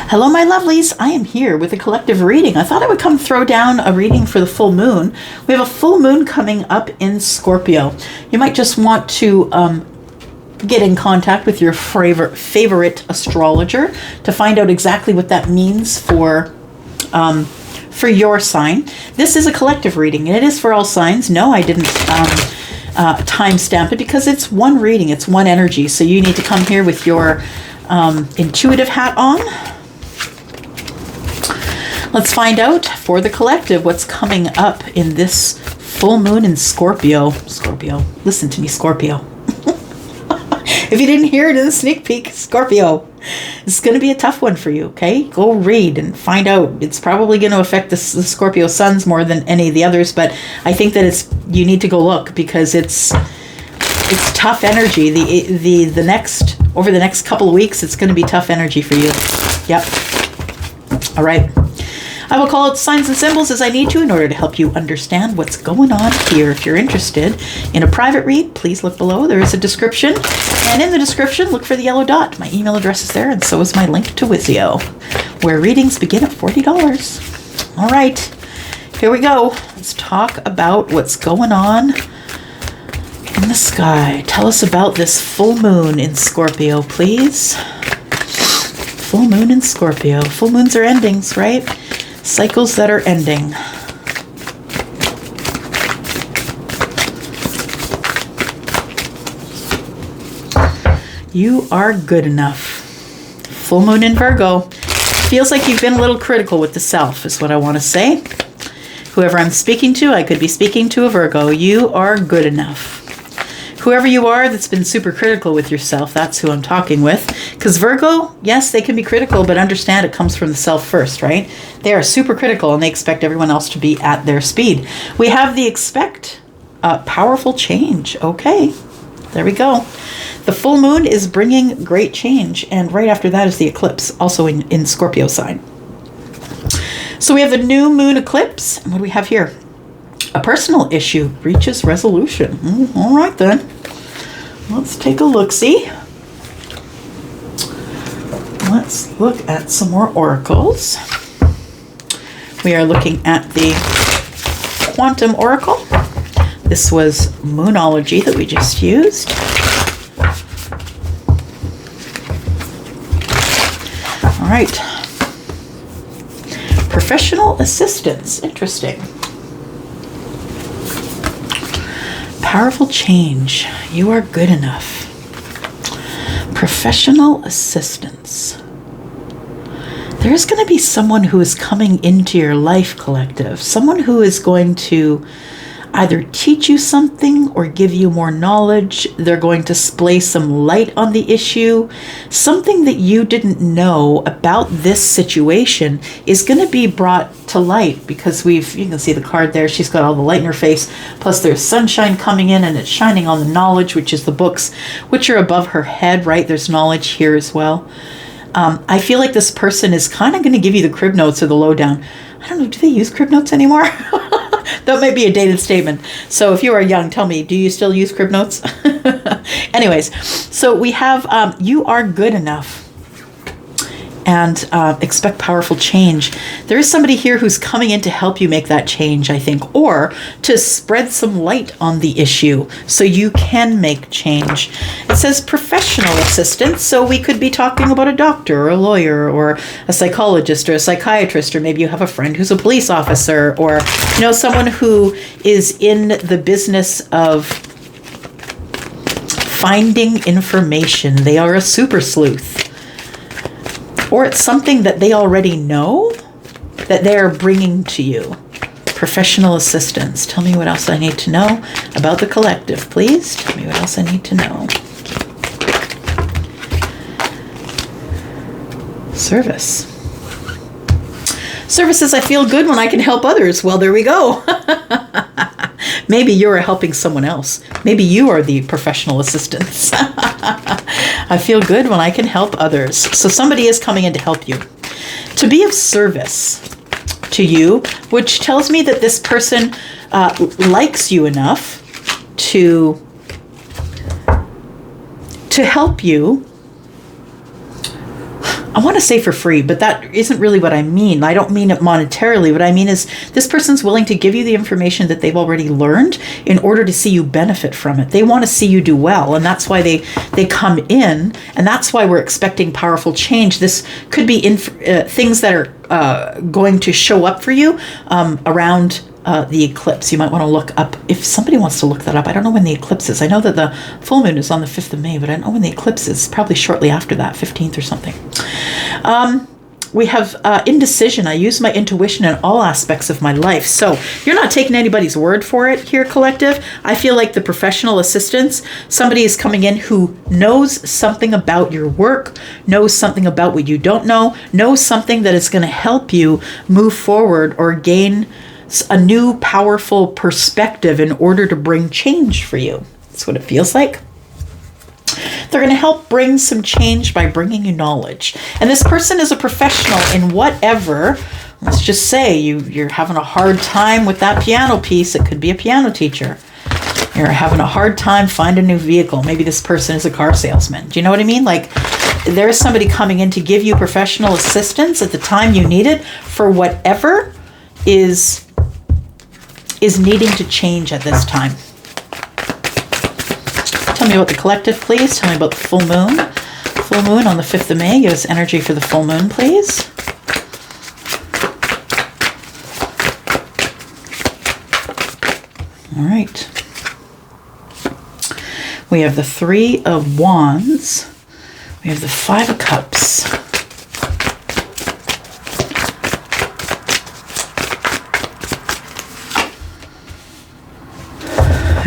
Hello, my lovelies. I am here with a collective reading. I thought I would come throw down a reading for the full moon. We have a full moon coming up in Scorpio. You might just want to get in contact with your favorite astrologer to find out exactly what that means for your sign. This is a collective reading, and it is for all signs. No, I didn't timestamp it because it's one reading, it's one energy. So you need to come here with your intuitive hat on. Let's find out for the collective what's coming up in this full moon in Scorpio. Scorpio, listen to me, Scorpio. If you didn't hear it in the sneak peek, Scorpio, it's going to be a tough one for you, okay? Go read and find out. It's probably going to affect the Scorpio suns more than any of the others, but I think that you need to go look because it's tough energy. Over the next couple of weeks, it's going to be tough energy for you. Yep. All right. I will call out signs and symbols as I need to in order to help you understand what's going on here. If you're interested in a private read, please look below. There is a description. And in the description, look for the yellow dot. My email address is there, and so is my link to Wizio, where readings begin at $40. All right, here we go. Let's talk about what's going on in the sky. Tell us about this full moon in Scorpio, please. Full moon in Scorpio. Full moons are endings, right? Cycles that are ending. You are good enough. Full moon in Virgo. Feels like you've been a little critical with the self, is what I want to say. Whoever I'm speaking to, I could be speaking to a Virgo. You are good enough. Whoever you are that's been super critical with yourself, that's who I'm talking with. Because Virgo, yes, they can be critical, but understand it comes from the self first, right? They are super critical and they expect everyone else to be at their speed. We have the expect powerful change. Okay, there we go. The full moon is bringing great change. And right after that is the eclipse, also in Scorpio sign. So we have the new moon eclipse. And what do we have here? A personal issue reaches resolution. All right, then. Let's take a look-see. Let's look at some more oracles. We are looking at the Quantum Oracle. This was Moonology that we just used. All right. Professional assistance. Interesting. Powerful change. You are good enough. Professional assistance. There's going to be someone who is coming into your life, collective. Someone who is going to either teach you something or give you more knowledge. They're going to splay some light on the issue. Something that you didn't know about this situation is going to be brought to light because you can see the card there. She's got all the light in her face. Plus there's sunshine coming in and it's shining on the knowledge, which is the books, which are above her head, right? There's knowledge here as well. I feel like this person is kind of going to give you the crib notes or the lowdown. I don't know, do they use crib notes anymore? That might be a dated statement. So if you are young, tell me, do you still use crib notes? Anyways, so we have you are good enough. And expect powerful change. There is somebody here who's coming in to help you make that change, I think, or to spread some light on the issue so you can make change. It says professional assistance, so we could be talking about a doctor or a lawyer or a psychologist or a psychiatrist, or maybe you have a friend who's a police officer, or someone who is in the business of finding information. They are a super sleuth. Or it's something that they already know that they're bringing to you. Professional assistance. Tell me what else I need to know about the collective, please. Tell me what else I need to know. Service. Service says I feel good when I can help others. Well, there we go. Maybe you're helping someone else. Maybe you are the professional assistants. I feel good when I can help others. So somebody is coming in to help you. To be of service to you, which tells me that this person likes you enough to help you I want to say for free, but that isn't really what I mean. I don't mean it monetarily. What I mean is this person's willing to give you the information that they've already learned in order to see you benefit from it. They want to see you do well, and that's why they come in, and that's why we're expecting powerful change. This could be things that are going to show up for you around the eclipse. You might want to look up, if somebody wants to look that up. I don't know when the eclipse is. I know that the full moon is on the 5th of May, but I don't know when the eclipse is. Probably shortly after that, 15th or something. We have indecision. I use my intuition in all aspects of my life. So you're not taking anybody's word for it here, collective. I feel like the professional assistance, somebody is coming in who knows something about your work, knows something about what you don't know, knows something that is going to help you move forward or gain a new powerful perspective in order to bring change for you. That's what it feels like. They're going to help bring some change by bringing you knowledge. And this person is a professional in whatever. Let's just say you're having a hard time with that piano piece. It could be a piano teacher. You're having a hard time finding a new vehicle. Maybe this person is a car salesman. Do you know what I mean? Like, there's somebody coming in to give you professional assistance at the time you need it for whatever is needing to change at this time. Tell me about the collective, please. Tell me about the full moon. Full moon on the 5th of May. Give us energy for the full moon, please. All right. We have the 3 of Wands. We have the 5 of Cups.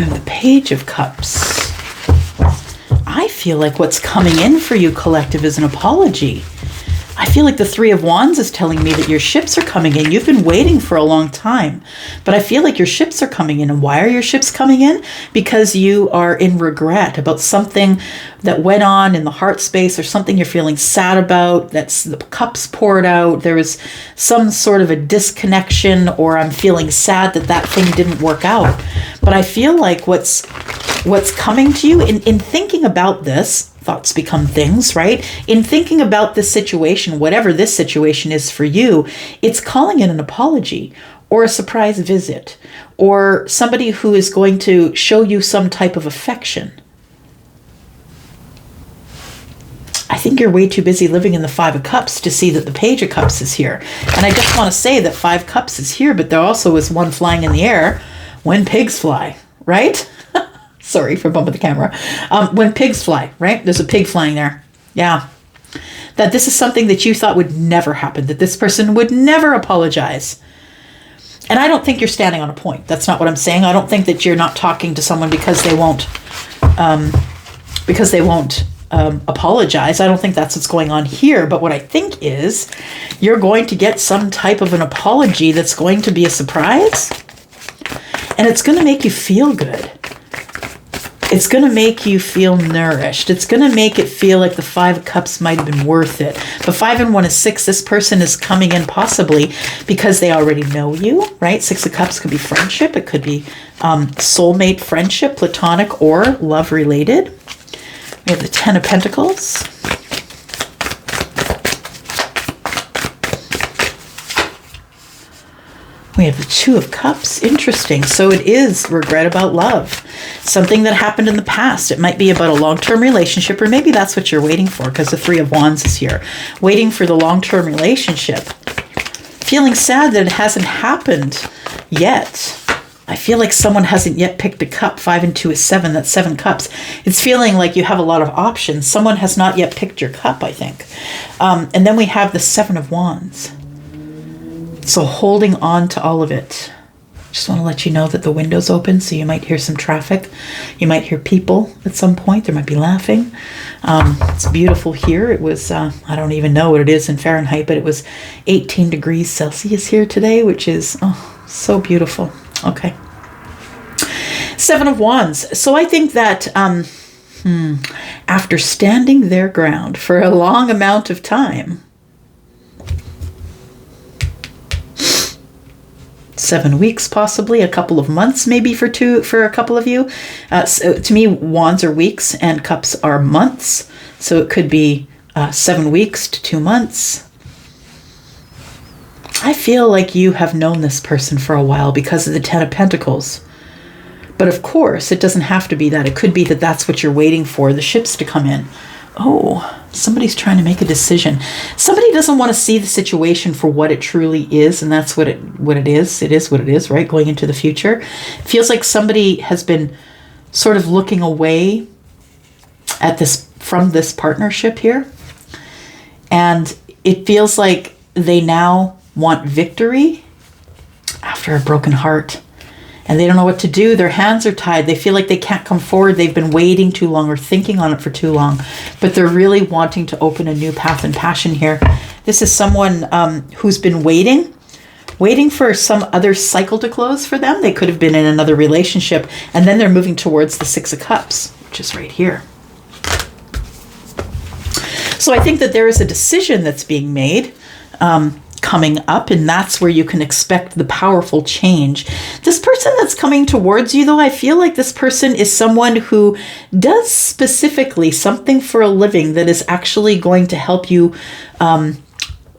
And the Page of Cups. I feel like what's coming in for you, collective, is an apology. I feel like the 3 of Wands is telling me that your ships are coming in. You've been waiting for a long time, but I feel like your ships are coming in. And why are your ships coming in? Because you are in regret about something that went on in the heart space, or something you're feeling sad about. That's the cups poured out. There was some sort of a disconnection, or I'm feeling sad that thing didn't work out. But I feel like what's coming to you in thinking about this, thoughts become things, right? In thinking about this situation, whatever this situation is for you, it's calling in an apology or a surprise visit or somebody who is going to show you some type of affection. I think you're way too busy living in the 5 of Cups to see that the Page of Cups is here. And I just want to say that 5 Cups is here, but there also is one flying in the air when pigs fly, right? Sorry for bumping the camera. When pigs fly, right? There's a pig flying there. Yeah. That this is something that you thought would never happen, that this person would never apologize. And I don't think you're standing on a point. That's not what I'm saying. I don't think that you're not talking to someone because they won't apologize. I don't think that's what's going on here. But what I think is you're going to get some type of an apology that's going to be a surprise. And it's going to make you feel good. It's going to make you feel nourished. It's going to make it feel like the 5 of Cups might have been worth it. But 5 and 1 is 6. This person is coming in possibly because they already know you, right? 6 of Cups could be friendship. It could be soulmate friendship, platonic or love related. We have the 10 of Pentacles. We have the 2 of Cups. Interesting. So it is regret about love. Something that happened in the past. It might be about a long-term relationship, or maybe that's what you're waiting for because the 3 of Wands is here. Waiting for the long-term relationship. Feeling sad that it hasn't happened yet. I feel like someone hasn't yet picked a cup. 5 and 2 is 7. That's 7 cups. It's feeling like you have a lot of options. Someone has not yet picked your cup, I think. And then we have the 7 of Wands. So holding on to all of it. Just want to let you know that the window's open, so you might hear some traffic. You might hear people at some point. There might be laughing. It's beautiful here. It was, I don't even know what it is in Fahrenheit, but it was 18 degrees Celsius here today, which is so beautiful. Okay. 7 of Wands. So I think that after standing their ground for a long amount of time, 7 weeks, possibly a couple of months, maybe for a couple of you. So to me, Wands are weeks and Cups are months. So it could be 7 weeks to 2 months. I feel like you have known this person for a while because of the Ten of Pentacles. But of course, it doesn't have to be that. It could be that that's what you're waiting for, the ships to come in. Oh, somebody's trying to make a decision. Somebody doesn't want to see the situation for what it truly is, and that's what it is. It is what it is, right? Going into the future. It feels like somebody has been sort of looking away at this from this partnership here. And it feels like they now want victory after a broken heart. And they don't know what to do. Their hands are tied. They feel like they can't come forward. They've been waiting too long or thinking on it for too long. But they're really wanting to open a new path and passion here. This is someone who's been waiting for some other cycle to close for them. They could have been in another relationship. And then they're moving towards the Six of Cups, which is right here. So I think that there is a decision that's being made coming up, and that's where you can expect the powerful change. This person that's coming towards you, though, I feel like this person is someone who does specifically something for a living that is actually going to help you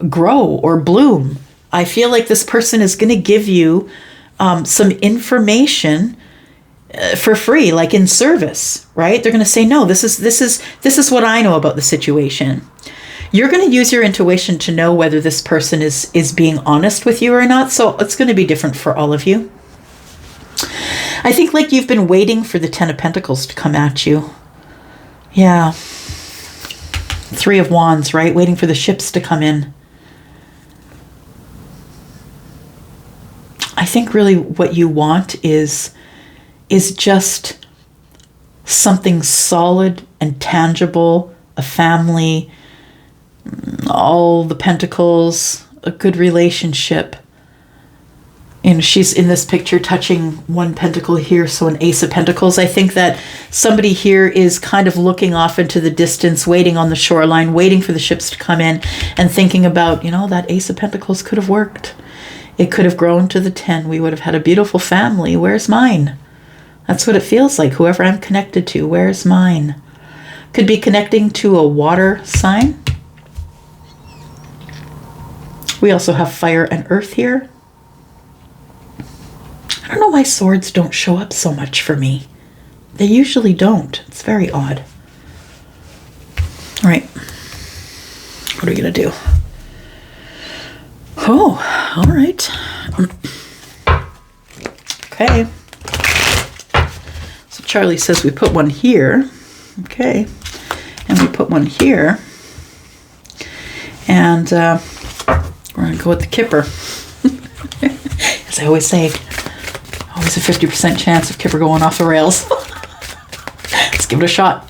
grow or bloom. I feel like this person is going to give you some information for free, like in service, right? They're going to say, no, this is what I know about the situation. You're going to use your intuition to know whether this person is being honest with you or not. So it's going to be different for all of you. I think like you've been waiting for the Ten of Pentacles to come at you. Yeah. Three of Wands, right? Waiting for the ships to come in. I think really what you want is just something solid and tangible, a family, all the pentacles, a good relationship. And she's in this picture touching one pentacle here, so an Ace of Pentacles. I think that somebody here is kind of looking off into the distance, waiting on the shoreline, waiting for the ships to come in and thinking about, that Ace of Pentacles could have worked. It could have grown to the 10. We would have had a beautiful family. Where's mine? That's what it feels like. Whoever I'm connected to, where's mine? Could be connecting to a water sign. We also have fire and earth here. I don't know why swords don't show up so much for me. They usually don't. It's very odd. All right. What are we going to do? Oh, all right. Okay. So Charlie says we put one here. Okay. And we put one here. And we're going to go with the Kipper. As I always say, always a 50% chance of Kipper going off the rails. Let's give it a shot.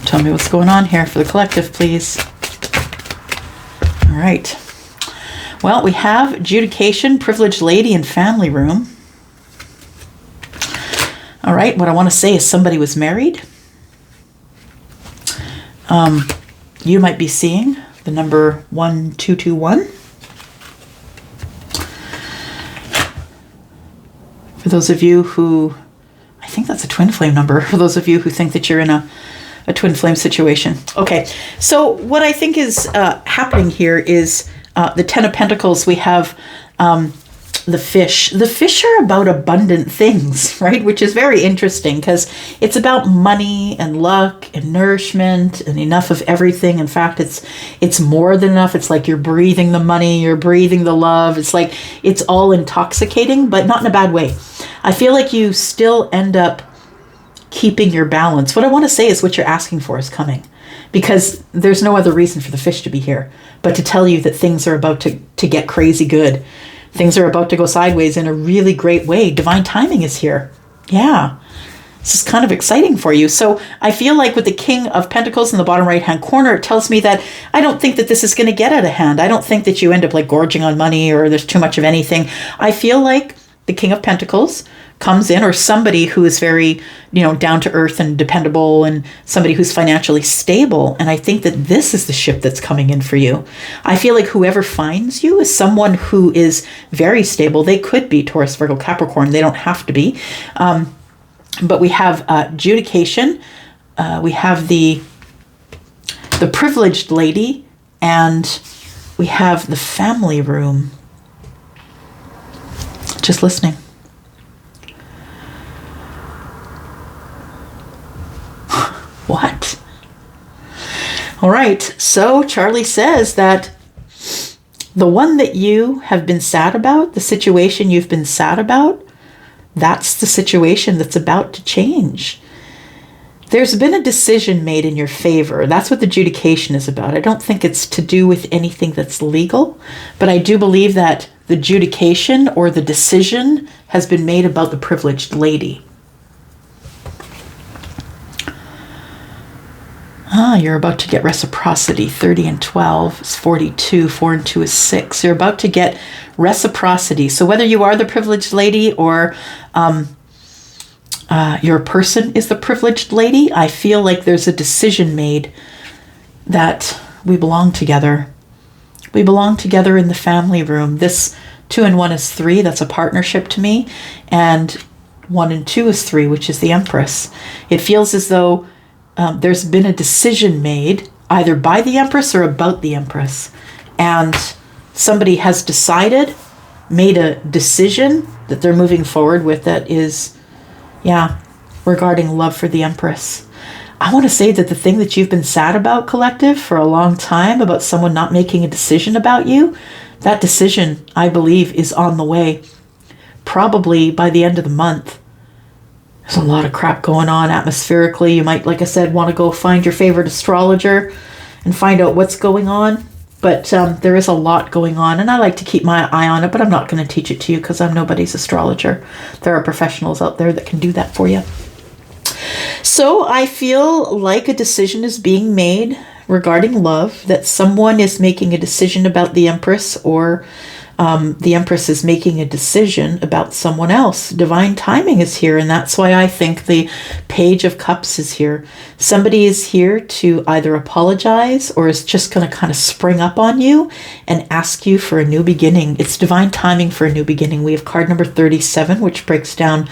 Tell me what's going on here for the collective, please. All right. Well, we have adjudication, privileged lady, and family room. All right. What I want to say is somebody was married. You might be seeing the number 1221. For those of you who, I think that's a twin flame number, for those of you who think that you're in a twin flame situation. Okay, so what I think is happening here is the Ten of Pentacles. We have the fish. The fish are about abundant things, right? Which is very interesting because it's about money and luck and nourishment and enough of everything. In fact, it's more than enough. It's like you're breathing the money, you're breathing the love. It's like it's all intoxicating, but not in a bad way. I feel like you still end up keeping your balance. What I want to say is what you're asking for is coming, because there's no other reason for the fish to be here but to tell you that things are about to get crazy good. Things are about to go sideways in a really great way. Divine timing is here. Yeah. This is kind of exciting for you. So I feel like with the King of Pentacles in the bottom right-hand corner, it tells me that I don't think that this is going to get out of hand. I don't think that you end up like gorging on money or there's too much of anything. I feel like the King of Pentacles comes in, or somebody who is very, down to earth and dependable, and somebody who's financially stable. And I think that this is the ship that's coming in for you. I feel like whoever finds you is someone who is very stable. They could be Taurus, Virgo, Capricorn. They don't have to be. But we have adjudication. We have the privileged lady, and we have the family room. Just listening. What? All right. So Charlie says that the one that you have been sad about, the situation you've been sad about, that's the situation that's about to change. There's been a decision made in your favor. That's what the adjudication is about. I don't think it's to do with anything that's legal, but I do believe that the adjudication or the decision has been made about the privileged lady. You're about to get reciprocity. 30 and 12 is 42. 4 and 2 is 6. You're about to get reciprocity. So whether you are the privileged lady or your person is the privileged lady, I feel like there's a decision made that we belong together. We belong together in the family room. This 2 and 1 is 3. That's a partnership to me. And 1 and 2 is 3, which is the Empress. It feels as though there's been a decision made either by the Empress or about the Empress. And somebody has decided, made a decision that they're moving forward with that is, regarding love for the Empress. I want to say that the thing that you've been sad about, collective, for a long time, about someone not making a decision about you, that decision, I believe, is on the way. Probably by the end of the month. There's a lot of crap going on atmospherically. You might, like I said, want to go find your favorite astrologer and find out what's going on. But there is a lot going on, and I like to keep my eye on it, but I'm not going to teach it to you because I'm nobody's astrologer. There are professionals out there that can do that for you. So I feel like a decision is being made regarding love, that someone is making a decision about the Empress, or the Empress is making a decision about someone else. Divine timing is here, and that's why I think the Page of Cups is here. Somebody is here to either apologize or is just going to kind of spring up on you and ask you for a new beginning. It's divine timing for a new beginning. We have card number 37, which breaks down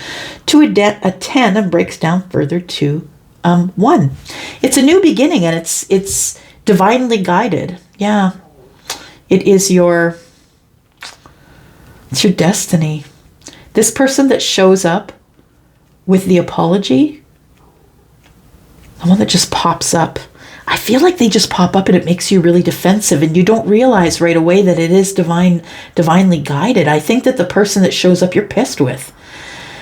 to a 10 and breaks down further to 1. It's a new beginning, and it's divinely guided. Yeah, it is your... It's your destiny. This person that shows up with the apology, the one that just pops up, I feel like they just pop up and it makes you really defensive, and you don't realize right away that it is divinely guided. I think that the person that shows up, you're pissed with.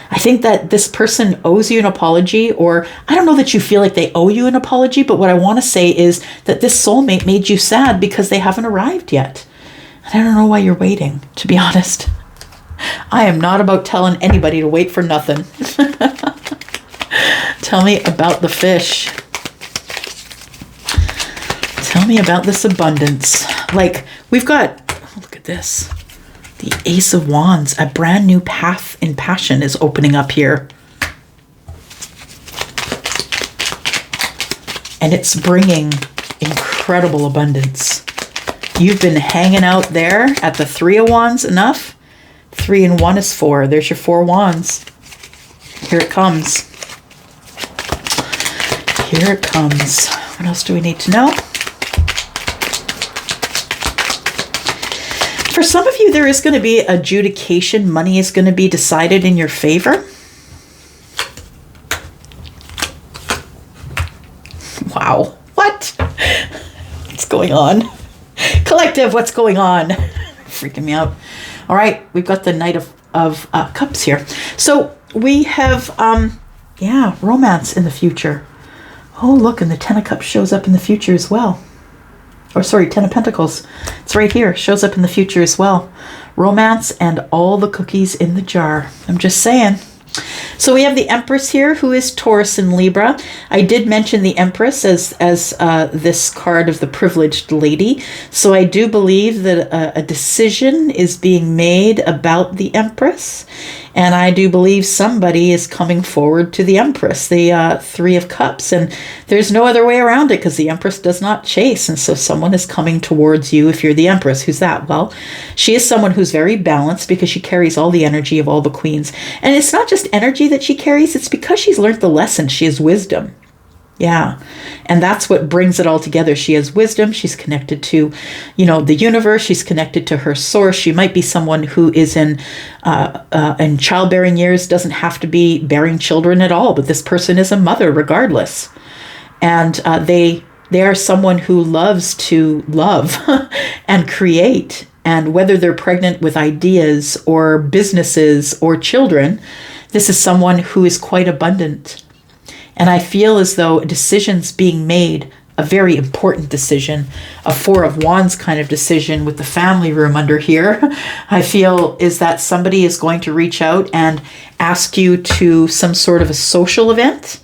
I think that this person owes you an apology, or I don't know that you feel like they owe you an apology, but what I want to say is that this soulmate made you sad because they haven't arrived yet. And I don't know why you're waiting, to be honest. I am not about telling anybody to wait for nothing. Tell me about the fish. Tell me about this abundance. Like, we've got, look at this. The Ace of Wands. A brand new path in passion is opening up here. And it's bringing incredible abundance. You've been hanging out there at the 3 of Wands enough. 3 and 1 is 4. There's your 4 wands. Here it comes. Here it comes. What else do we need to know? For some of you, there is going to be adjudication. Money is going to be decided in your favor. Wow. What? What's going on? Collective, what's going on? Freaking me out. All right, we've got the Knight of Cups here. So we have, romance in the future. Oh, look, and the 10 of Cups shows up in the future as well. Or sorry, 10 of Pentacles. It's right here. Shows up in the future as well. Romance and all the cookies in the jar. I'm just saying. So we have the Empress here, who is Taurus and Libra. I did mention the Empress as this card of the privileged lady. So I do believe that a decision is being made about the Empress. And I do believe somebody is coming forward to the Empress, the Three of Cups. And there's no other way around it because the Empress does not chase. And so someone is coming towards you if you're the Empress. Who's that? Well, she is someone who's very balanced because she carries all the energy of all the queens. And it's not just energy that she carries, it's because she's learned the lesson. She has wisdom. Yeah. And that's what brings it all together. She has wisdom. She's connected to, the universe. She's connected to her source. She might be someone who is in childbearing years, doesn't have to be bearing children at all, but this person is a mother regardless. And they are someone who loves to love and create. And whether they're pregnant with ideas or businesses or children, this is someone who is quite abundant. And I feel as though a decision's being made, a very important decision, a Four of Wands kind of decision with the family room under here, I feel is that somebody is going to reach out and ask you to some sort of a social event.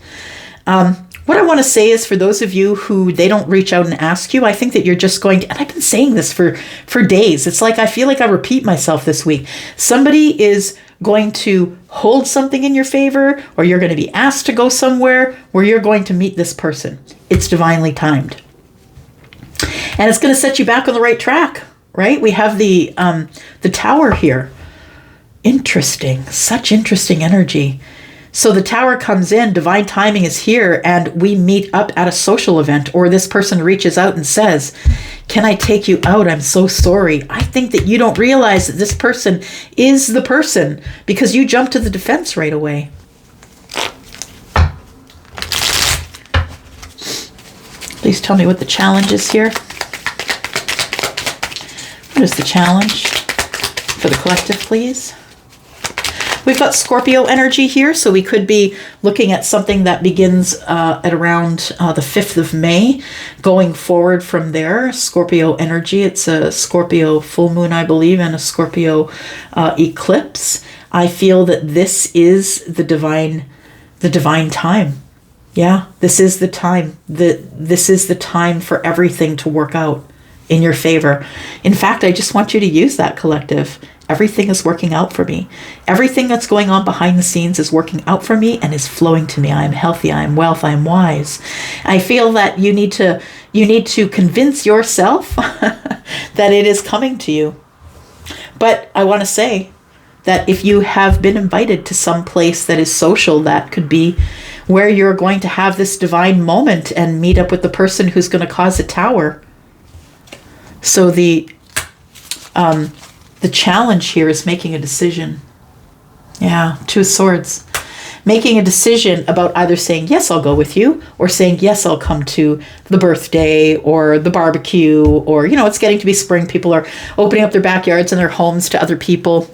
What I want to say is for those of you who they don't reach out and ask you, I think that you're just going to, and I've been saying this for days. It's like I feel like I repeat myself this week. Somebody is going to hold something in your favor, or you're going to be asked to go somewhere where you're going to meet this person. It's divinely timed. And it's going to set you back on the right track, right? We have the Tower here. Interesting. Such interesting energy. So the Tower comes in, divine timing is here, and we meet up at a social event, or this person reaches out and says, "Can I take you out? I'm so sorry." I think that you don't realize that this person is the person because you jump to the defense right away. Please tell me what the challenge is here. What is the challenge for the collective, please? We've got Scorpio energy here, so we could be looking at something that begins at around the 5th of May, going forward from there. Scorpio energy, it's a Scorpio full moon, I believe, and a Scorpio eclipse. I feel that this is the divine time. Yeah, this is the time. This is the time for everything to work out in your favor. In fact, I just want you to use that, collective. Everything is working out for me. Everything that's going on behind the scenes is working out for me and is flowing to me. I am healthy. I am wealth. I am wise. I feel that you need to convince yourself that it is coming to you. But I want to say that if you have been invited to some place that is social, that could be where you're going to have this divine moment and meet up with the person who's going to cause a tower. So the challenge here is making a decision. Yeah, Two of Swords. Making a decision about either saying, yes, I'll go with you, or saying, yes, I'll come to the birthday or the barbecue, or, it's getting to be spring. People are opening up their backyards and their homes to other people.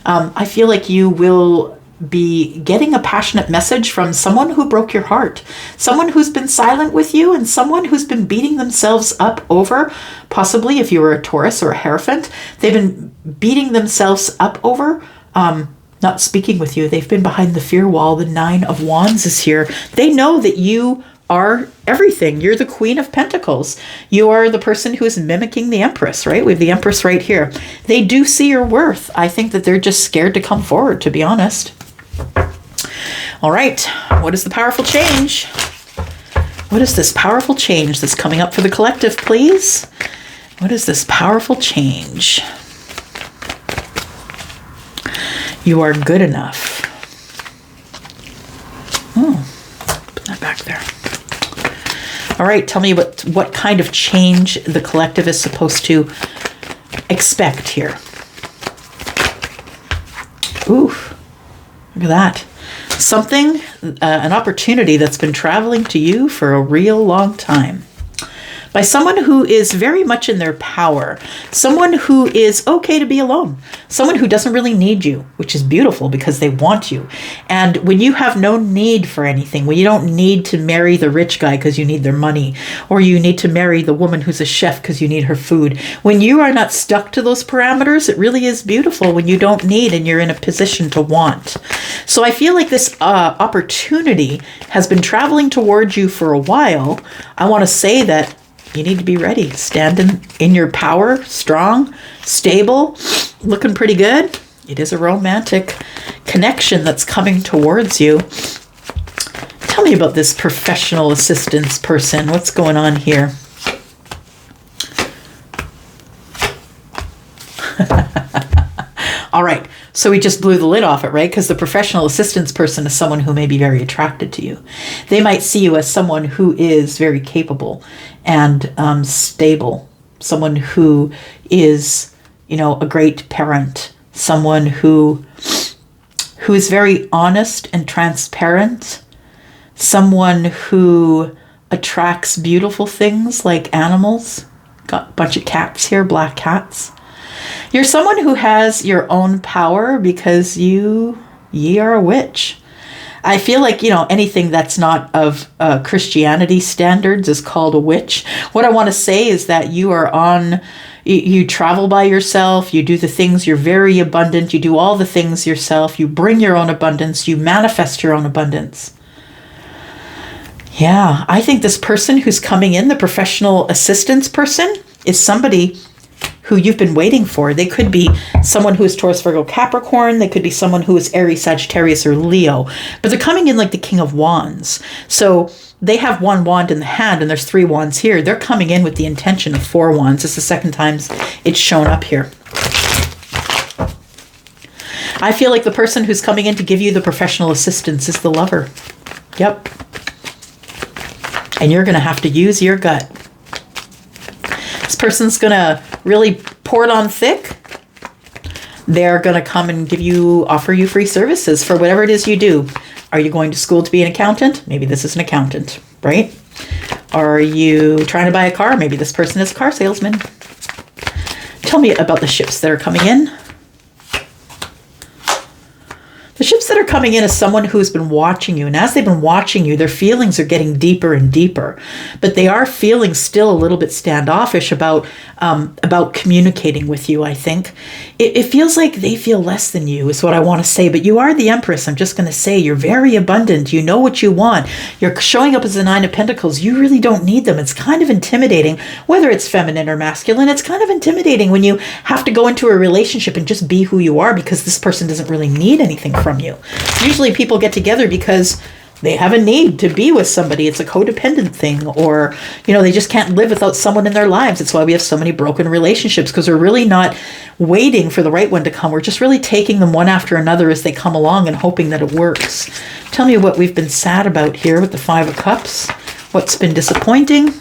I feel like you will be getting a passionate message from someone who broke your heart, someone who's been silent with you, and someone who's been beating themselves up over, possibly if you were a Taurus or a Hierophant, they've been beating themselves up over not speaking with you. They've been behind the fear wall. The Nine of Wands is here. They know that you are everything. You're the Queen of Pentacles. You are the person who is mimicking the Empress, right? We have the Empress right here. They do see your worth. I think that they're just scared to come forward, to be honest. All right. What is the powerful change? What is this powerful change that's coming up for the collective, please? What is this powerful change? You are good enough. Put that back there. All right, tell me what kind of change the collective is supposed to expect here. Ooh, look at that. Something, an opportunity that's been traveling to you for a real long time. By someone who is very much in their power, someone who is okay to be alone, someone who doesn't really need you, which is beautiful because they want you. And when you have no need for anything, when you don't need to marry the rich guy because you need their money, or you need to marry the woman who's a chef because you need her food, when you are not stuck to those parameters, it really is beautiful when you don't need and you're in a position to want. So I feel like this opportunity has been traveling towards you for a while. I want to say that you need to be ready. Stand in your power, strong, stable, looking pretty good. It is a romantic connection that's coming towards you. Tell me about this professional assistance person. What's going on here? All right. So we just blew the lid off it, right? Because the professional assistance person is someone who may be very attracted to you. They might see you as someone who is very capable and stable. Someone who is, a great parent. Someone who is very honest and transparent. Someone who attracts beautiful things like animals. Got a bunch of cats here, black cats. You're someone who has your own power because ye are a witch. I feel like, anything that's not of Christianity standards is called a witch. What I want to say is that you travel by yourself, you do the things, you're very abundant, you do all the things yourself, you bring your own abundance, you manifest your own abundance. Yeah, I think this person who's coming in, the professional assistance person, is somebody who you've been waiting for. They could be someone who is Taurus, Virgo, Capricorn. They could be someone who is Aries, Sagittarius, or Leo. But they're coming in like the King of Wands. So they have one wand in the hand, and there's 3 wands here. They're coming in with the intention of 4 wands. It's the second time it's shown up here. I feel like the person who's coming in to give you the professional assistance is the lover. Yep. And you're going to have to use your gut. This person's going to really pour it on thick. They're going to come and offer you free services for whatever it is you do. Are you going to school to be an accountant? Maybe this is an accountant, right? Are you trying to buy a car? Maybe this person is a car salesman. Tell me about the ships that are coming in. The ships that are coming in is someone who's been watching you. And as they've been watching you, their feelings are getting deeper and deeper. But they are feeling still a little bit standoffish about communicating with you, I think. It feels like they feel less than you is what I want to say. But you are the Empress. I'm just going to say you're very abundant. You know what you want. You're showing up as the 9 of Pentacles. You really don't need them. It's kind of intimidating, whether it's feminine or masculine. It's kind of intimidating when you have to go into a relationship and just be who you are because this person doesn't really need anything from you. Usually people get together because they have a need to be with somebody. It's a codependent thing, or, they just can't live without someone in their lives. It's why we have so many broken relationships, because we're really not waiting for the right one to come. We're just really taking them one after another as they come along and hoping that it works. Tell me what we've been sad about here with the 5 of Cups. What's been disappointing?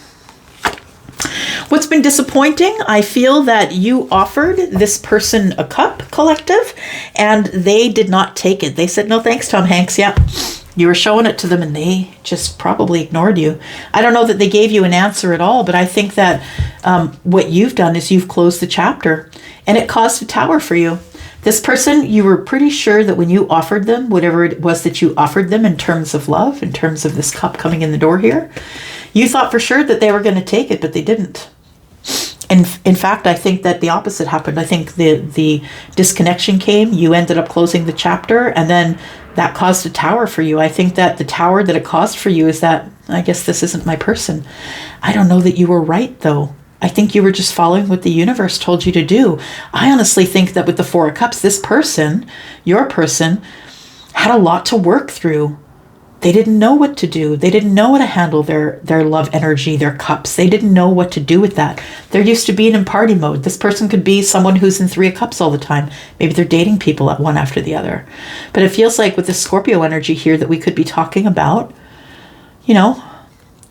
What's been disappointing? I feel that you offered this person a cup, collective, and they did not take it. They said, no thanks, Tom Hanks. Yeah, you were showing it to them and they just probably ignored you. I don't know that they gave you an answer at all, but I think that what you've done is you've closed the chapter, and it caused a tower for you. This person, you were pretty sure that when you offered them, whatever it was that you offered them in terms of love, in terms of this cup coming in the door here, you thought for sure that they were going to take it, but they didn't. And in fact, I think that the opposite happened. I think the disconnection came, you ended up closing the chapter, and then that caused a tower for you. I think that the tower that it caused for you is that, I guess this isn't my person. I don't know that you were right, though. I think you were just following what the universe told you to do. I honestly think that with the 4 of Cups, this person, your person, had a lot to work through. They didn't know what to do. They didn't know how to handle their love energy, their cups. They didn't know what to do with that. They're used to being in party mode. This person could be someone who's in 3 of Cups all the time. Maybe they're dating people at one after the other. But it feels like with the Scorpio energy here that we could be talking about,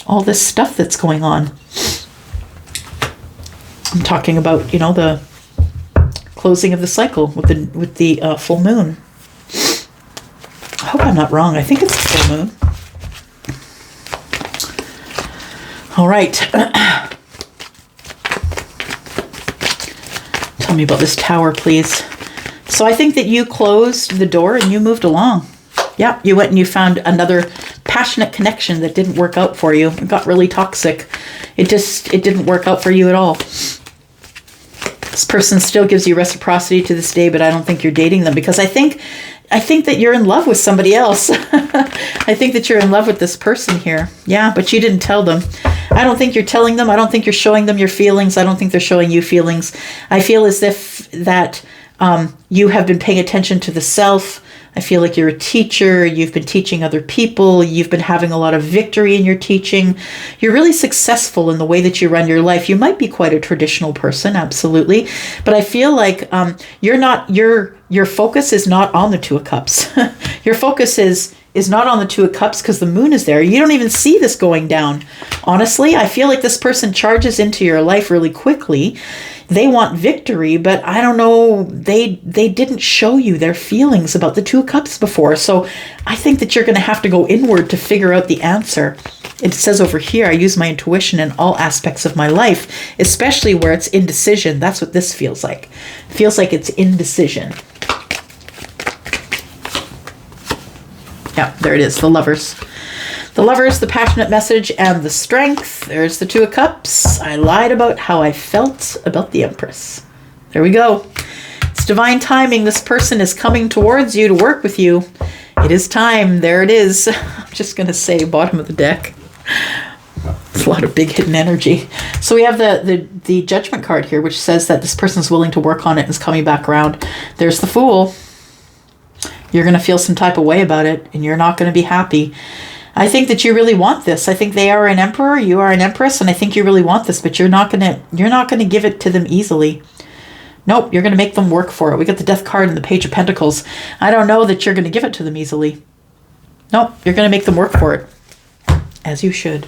all this stuff that's going on. I'm talking about, the closing of the cycle with the full moon. I hope I'm not wrong. I think it's the full moon. All right. Tell me about this tower, please. So I think that you closed the door and you moved along. Yeah, you went and you found another passionate connection that didn't work out for you. It got really toxic. It didn't work out for you at all. This person still gives you reciprocity to this day, but I don't think you're dating them, because I think that you're in love with somebody else. I think that you're in love with this person here. Yeah, but you didn't tell them. I don't think you're telling them. I don't think you're showing them your feelings. I don't think they're showing you feelings. I feel as if that You have been paying attention to the self. I feel like you're a teacher. You've been teaching other people. You've been having a lot of victory in your teaching. You're really successful in the way that you run your life. You might be quite a traditional person, absolutely. But I feel like your focus is not on the Two of Cups. Your focus is not on the Two of Cups because the moon is there. You don't even see this going down. Honestly, I feel like this person charges into your life really quickly. They want victory, but I don't know, they didn't show you their feelings about the Two of Cups before. So I think that you're going to have to go inward to figure out the answer. It says over here, I use my intuition in all aspects of my life, especially where it's indecision. That's what this feels like. It feels like it's indecision. Yeah, there it is, the Lovers. The Lovers, the passionate message, and the strength. There's the Two of Cups. I lied about how I felt about the Empress. There we go. It's divine timing. This person is coming towards you to work with you. It is time. There it is. I'm just going to say bottom of the deck. It's a lot of big hidden energy. So we have the Judgment card here, which says that this person is willing to work on it and is coming back around. There's the Fool. You're going to feel some type of way about it, and you're not going to be happy. I think that you really want this. I think they are an emperor, you are an empress, and I think you really want this, but you're not gonna give it to them easily. Nope, you're gonna make them work for it. We got the Death card and the Page of Pentacles. I don't know that you're gonna give it to them easily. Nope, you're gonna make them work for it. As you should.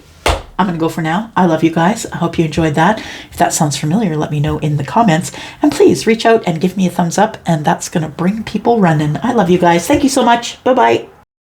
I'm gonna go for now. I love you guys. I hope you enjoyed that. If that sounds familiar, let me know in the comments. And please reach out and give me a thumbs up, and that's gonna bring people running. I love you guys. Thank you so much. Bye-bye.